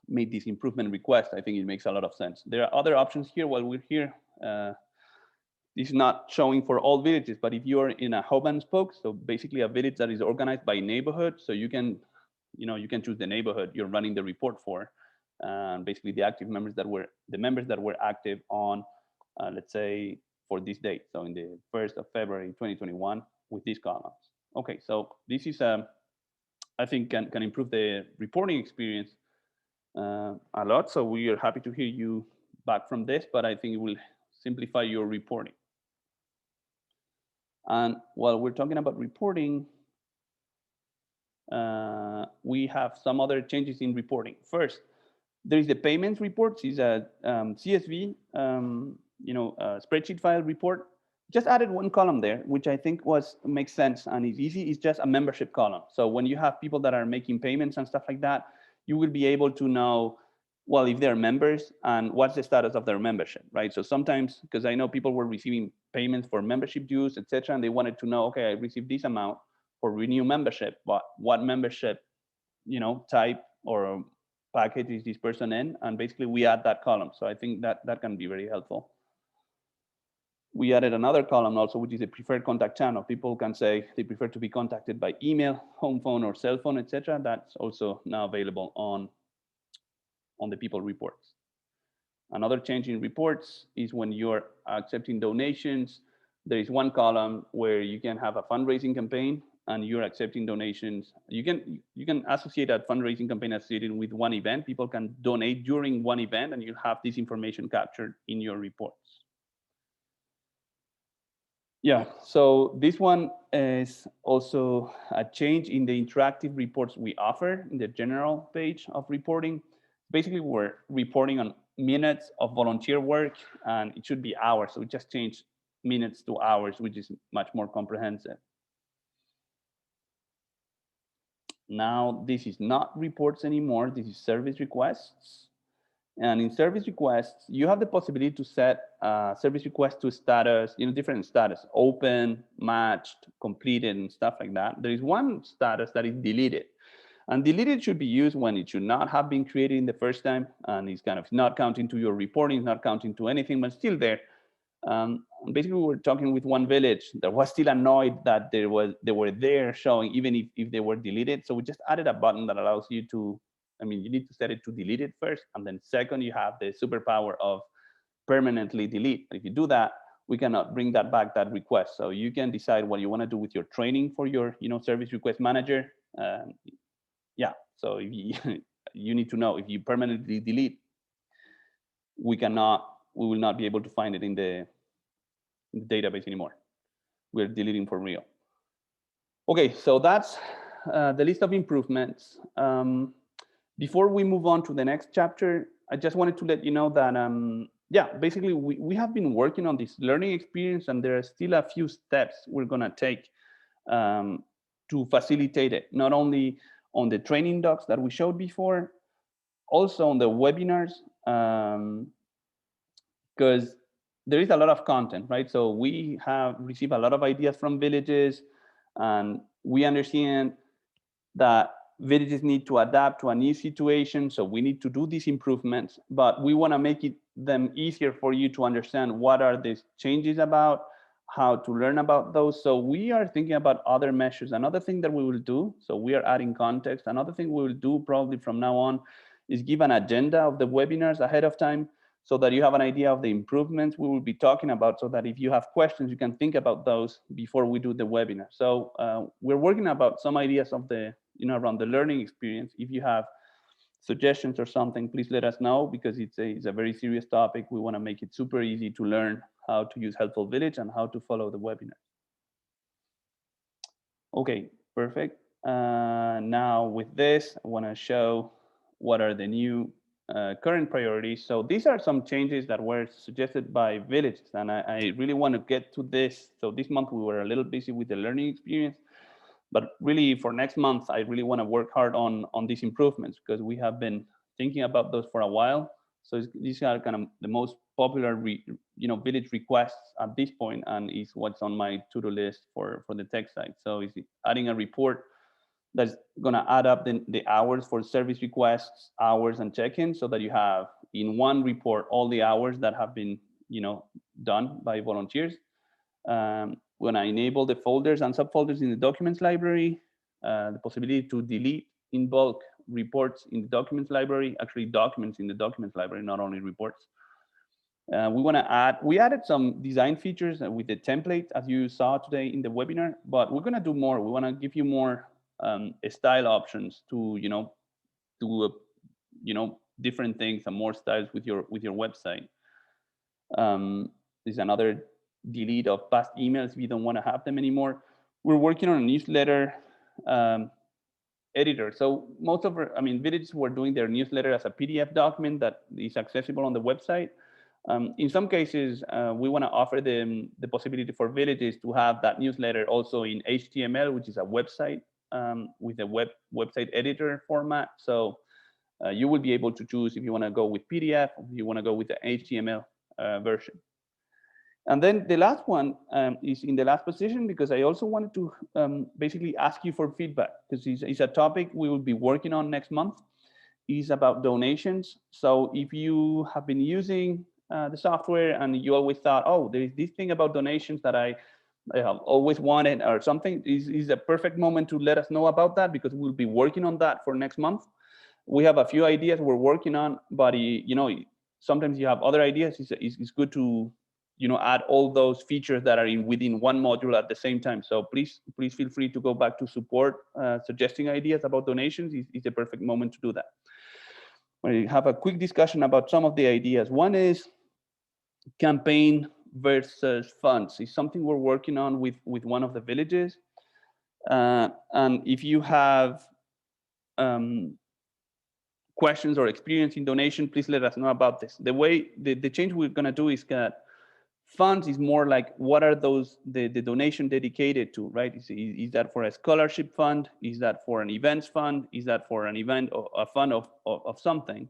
made this improvement request. I think it makes a lot of sense. There are other options here while we're here. this is not showing for all villages, but if you're in a hub and spoke, so basically a village that is organized by neighborhood, so you can choose the neighborhood you're running the report for, basically the active members that were active on, let's say, for this date, so in the 1st of February 2021 with these columns. Okay, so this is I think can improve the reporting experience a lot. So we are happy to hear you back from this, but I think it will simplify your reporting. And while we're talking about reporting, we have some other changes in reporting. First, there is the payments reports. Is a CSV, spreadsheet file report. Just added one column there, which I think makes sense and is easy. It's just a membership column. So when you have people that are making payments and stuff like that, you will be able to know, well, if they're members and what's the status of their membership, right? So sometimes, because I know people were receiving payments for membership dues, etc., and they wanted to know, okay, I received this amount for renew membership, but what membership, type or package is this person in? And basically we add that column. So I think that can be very helpful. We added another column also, which is a preferred contact channel. People can say they prefer to be contacted by email, home phone, or cell phone, etc. That's also now available on the people reports. Another change in reports is when you're accepting donations, there is one column where you can have a fundraising campaign and you're accepting donations. You can associate that fundraising campaign associated with one event. People can donate during one event and you have this information captured in your reports. Yeah, so this one is also a change in the interactive reports we offer in the general page of reporting. Basically, we're reporting on minutes of volunteer work, and it should be hours. So we just changed minutes to hours, which is much more comprehensive. Now, this is not reports anymore. This is service requests. And in service requests, you have the possibility to set service request to status, different status, open, matched, completed, and stuff like that. There is one status that is deleted. And deleted should be used when it should not have been created in the first time, and it's kind of not counting to your reporting, not counting to anything, but still there. Basically, we were talking with one village that was still annoyed that they were there showing, even if they were deleted. So we just added a button that allows you to, you need to set it to delete it first, and then second, you have the superpower of permanently delete. If you do that, we cannot bring that back, that request. So you can decide what you want to do with your training for your, service request manager. Yeah, so if you need to know if you permanently delete, we will not be able to find it in the database anymore. We're deleting for real. Okay, so that's the list of improvements. Before we move on to the next chapter, I just wanted to let you know that, basically we have been working on this learning experience, and there are still a few steps we're gonna take to facilitate it, not only on the training docs that we showed before, also on the webinars, because there is a lot of content, right? So we have received a lot of ideas from villages, and we understand that villages need to adapt to a new situation. So we need to do these improvements, but we want to make them easier for you to understand what are these changes about, how to learn about those. So we are thinking about other measures. Another thing that we will do, so we are adding context. Another thing we will do probably from now on is give an agenda of the webinars ahead of time, so that you have an idea of the improvements we will be talking about, so that if you have questions, you can think about those before we do the webinar. So we're working about some ideas of the, around the learning experience. If you have suggestions or something, please let us know, because it's a very serious topic. We want to make it super easy to learn how to use Helpful Village and how to follow the webinar. Okay, perfect. Now with this, I want to show what are the new current priorities. So these are some changes that were suggested by villages, and I really want to get to this. So this month we were a little busy with the learning experience, but really for next month, I really want to work hard on these improvements, because we have been thinking about those for a while. So these are kind of the most popular village requests at this point, and is what's on my to-do list for the tech side. So is adding a report that's going to add up the hours for service requests, hours, and check-ins, so that you have in one report all the hours that have been done by volunteers. When I enable the folders and subfolders in the documents library, the possibility to delete in bulk reports in the documents library, actually documents in the documents library, not only reports. We added some design features with the template, as you saw today in the webinar, but we're gonna do more. We wanna give you more style options to, do different things and more styles with your website. There's another delete of past emails if you don't want to have them anymore. We're working on a newsletter editor. So most of villages were doing their newsletter as a PDF document that is accessible on the website. In some cases, we want to offer them the possibility for villages to have that newsletter also in HTML, which is a website with a website editor format. So you will be able to choose if you want to go with PDF, or if you want to go with the HTML version. And then the last one is in the last position, because I also wanted to basically ask you for feedback, because it's a topic we will be working on next month. Is about donations. So if you have been using the software and you always thought, oh, there is this thing about donations that I have always wanted or something, is a perfect moment to let us know about that, because we'll be working on that for next month. We have a few ideas we're working on, but sometimes you have other ideas. It's good to add all those features that are within one module at the same time. So please feel free to go back to support, suggesting ideas about donations. It's a perfect moment to do that. We have a quick discussion about some of the ideas. One is campaign versus funds. It's something we're working on with one of the villages. And if you have questions or experience in donation, please let us know about this. The way the change we're going to do is that funds is more like, what are those the donation dedicated to, right? Is that for a scholarship fund? Is that for an events fund? Is that for an event or a fund of something?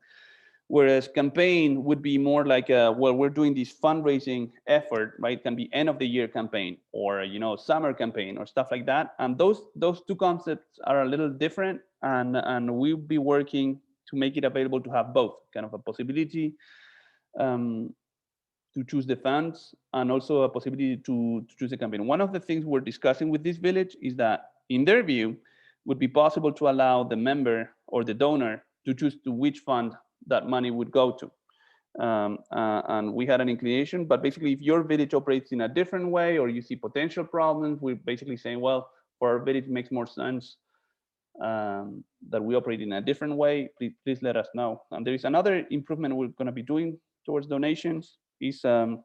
Whereas campaign would be more like well, we're doing this fundraising effort, right? It can be end of the year campaign or summer campaign or stuff like that. And those two concepts are a little different, and we'll be working to make it available to have both, kind of a possibility to choose the funds and also a possibility to choose a campaign. One of the things we're discussing with this village is that, in their view, would be possible to allow the member or the donor to choose to which fund that money would go to. And we had an inclination, but basically if your village operates in a different way or you see potential problems, we're basically saying, well, for our village it makes more sense that we operate in a different way. Please let us know. And there is another improvement we're going to be doing towards donations, is it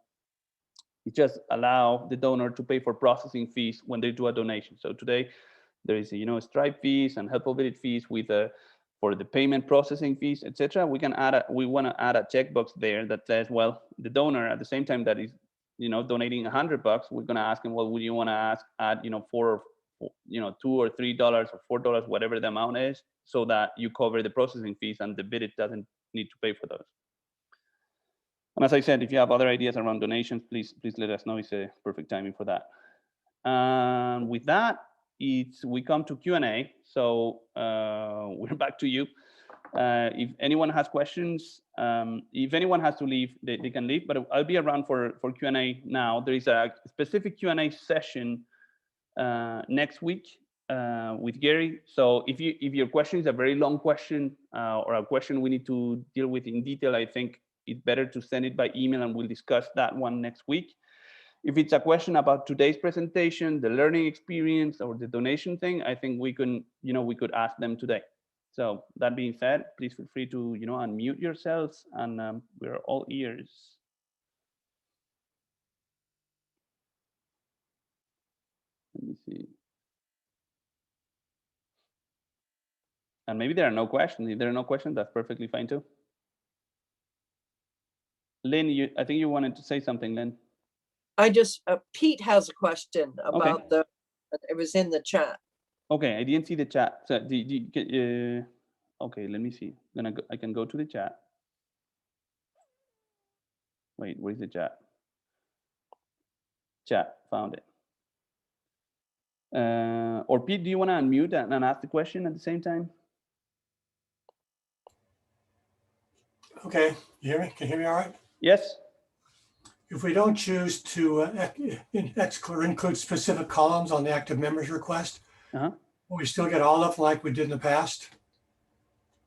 just allow the donor to pay for processing fees when they do a donation. So today there is Stripe fees and Helpful Village fees with for the payment processing fees, etc. We want to add a checkbox there that says, well, the donor at the same time that is donating $100, we're going to ask him, well, would you want to add $2 or $3 or $4, whatever the amount is, so that you cover the processing fees and the village doesn't need to pay for those. And as I said, if you have other ideas around donations, please let us know. It's a perfect timing for that. With that, we come to Q&A. So we're back to you. If anyone has questions, if anyone has to leave, they can leave, but I'll be around for Q&A now. There is a specific Q&A session next week with Gary. So if your question is a very long question or a question we need to deal with in detail, I think it's better to send it by email and we'll discuss that one next week. If it's a question about today's presentation, the learning experience or the donation thing, I think we could ask them today. So that being said, please feel free to unmute yourselves, and we're all ears. Let me see. And maybe there are no questions. If there are no questions, that's perfectly fine too. Lynn, I think you wanted to say something, Lynn. Pete has a question about it was in the chat. Okay, I didn't see the chat. So okay, let me see. I can go to the chat. Wait, where's the chat? Chat, found it. Or Pete, do you want to unmute and ask the question at the same time? Okay, you hear me? Can you hear me all right? Yes. If we don't choose to include specific columns on the active members request, will we still get all of them like we did in the past?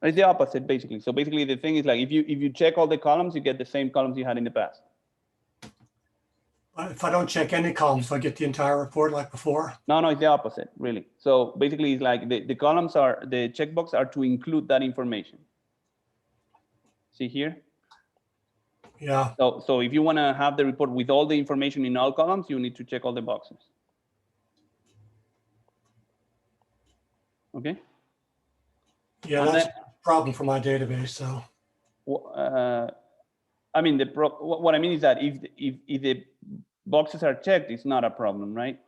It's the opposite, basically. So basically, the thing is like if you check all the columns, you get the same columns you had in the past. If I don't check any columns, do I get the entire report like before? No, it's the opposite, really. So basically, it's like the columns are, the checkbox are to include that information. See here? Yeah. So if you want to have the report with all the information in all columns, you need to check all the boxes. Okay. Yeah, and that's a problem for my database. So. I mean, what I mean is that if the boxes are checked, it's not a problem, right?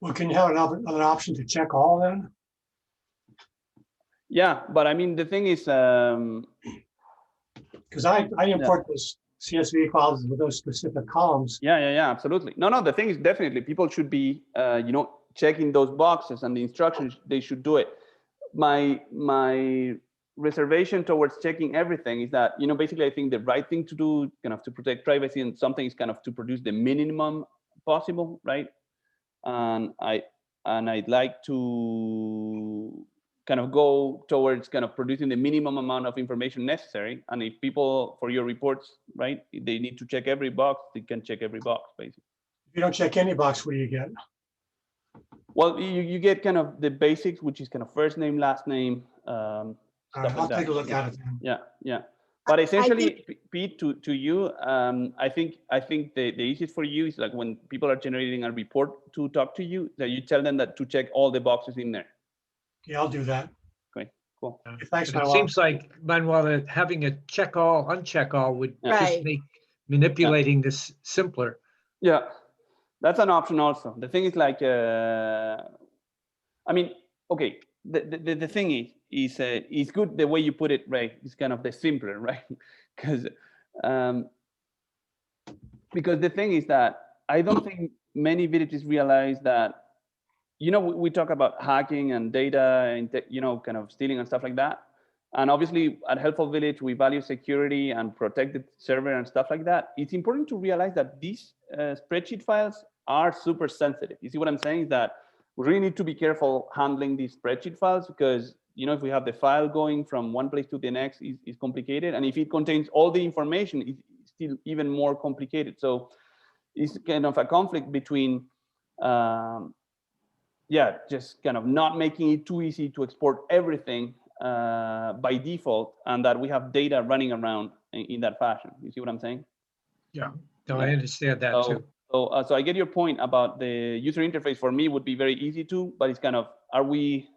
Well, can you have another option to check all then? Yeah, but I mean, the thing is, because I import those CSV files with those specific columns. Yeah, absolutely. No, the thing is definitely people should be, checking those boxes and the instructions, they should do it. My reservation towards checking everything is that, basically I think the right thing to do kind of to protect privacy and something is kind of to produce the minimum possible, right? And I'd like to kind of go towards kind of producing the minimum amount of information necessary. And if people, for your reports, right, if they need to check every box, they can check every box, basically. If you don't check any box, what do you get? Well, you get kind of the basics, which is kind of first name, last name. I'll take a look at it then. Yeah. But essentially, Pete, to you, I think the easiest for you is like when people are generating a report to talk to you, that you tell them that to check all the boxes in there. Yeah, I'll do that. Great, cool. Thanks, It seems like, Manuel, that having a check all, uncheck all would just make manipulating this simpler. Yeah, that's an option also. The thing is like, I mean, okay, the thing is it's good the way you put it, right? It's kind of the simpler, right? Because the thing is that I don't think many villages realize that, we talk about hacking and data and, kind of stealing and stuff like that. And obviously at Helpful Village, we value security and protected server and stuff like that. It's important to realize that these spreadsheet files are super sensitive. You see what I'm saying? Is that we really need to be careful handling these spreadsheet files because, if we have the file going from one place to the next, it's complicated. And if it contains all the information, it's still even more complicated. So it's kind of a conflict between, just kind of not making it too easy to export everything by default, and that we have data running around in that fashion. You see what I'm saying? Yeah, no, I understand that too. So I get your point about the user interface. For me, would be very easy to, but it's kind of, are we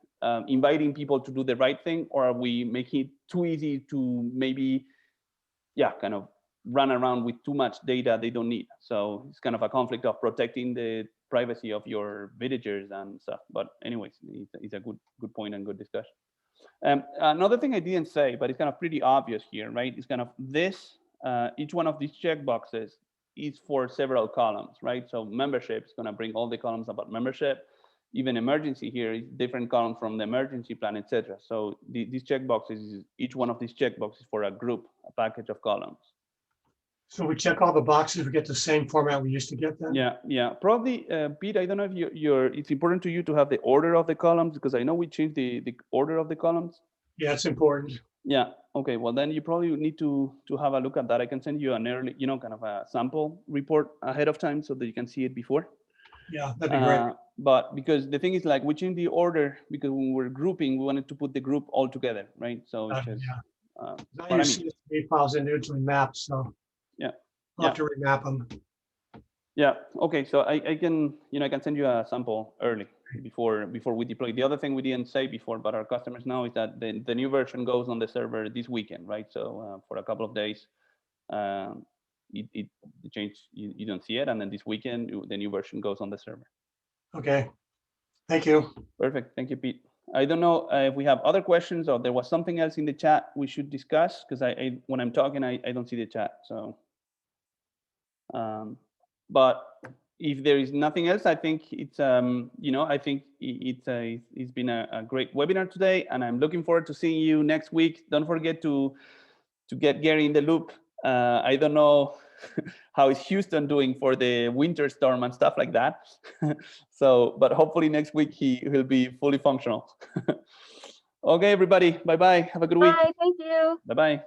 inviting people to do the right thing, or are we making it too easy to maybe, kind of run around with too much data they don't need? So it's kind of a conflict of protecting the privacy of your villagers and stuff. But anyways, it's a good point and good discussion. Another thing I didn't say, but it's kind of pretty obvious here, right? It's kind of this, each one of these checkboxes is for several columns, right? So membership is going to bring all the columns about membership. Even emergency here is different column from the emergency plan, etc. So these checkboxes, each one of these checkboxes for a group, a package of columns. So we check all the boxes, we get the same format we used to get then? Yeah. Probably, Pete, I don't know if it's important to you to have the order of the columns, because I know we changed the order of the columns. Yeah, it's important. Yeah, okay, well then you probably need to have a look at that. I can send you an early, kind of a sample report ahead of time so that you can see it before. Yeah, that'd be great. But because the thing is like we changed the order because when we're grouping, we wanted to put the group all together, right? So it's just, I use CSV files individually mapped, so I'll have to remap them. Yeah. Okay. So I can, I can send you a sample early before we deploy. The other thing we didn't say before, but our customers know, is that the new version goes on the server this weekend, right? So for a couple of days, it changed. You don't see it, and then this weekend the new version goes on the server. Okay. Thank you. Perfect. Thank you, Pete. I don't know if we have other questions or there was something else in the chat we should discuss, because I when I'm talking, I don't see the chat. So. But if there is nothing else, I think it's I think it's been a great webinar today, and I'm looking forward to seeing you next week. Don't forget to get Gary in the loop I don't know how is Houston doing for the winter storm and stuff like that. So, but hopefully next week he'll be fully functional. Okay, everybody. Bye-bye. Have a good week. Bye. Thank you. Bye-bye.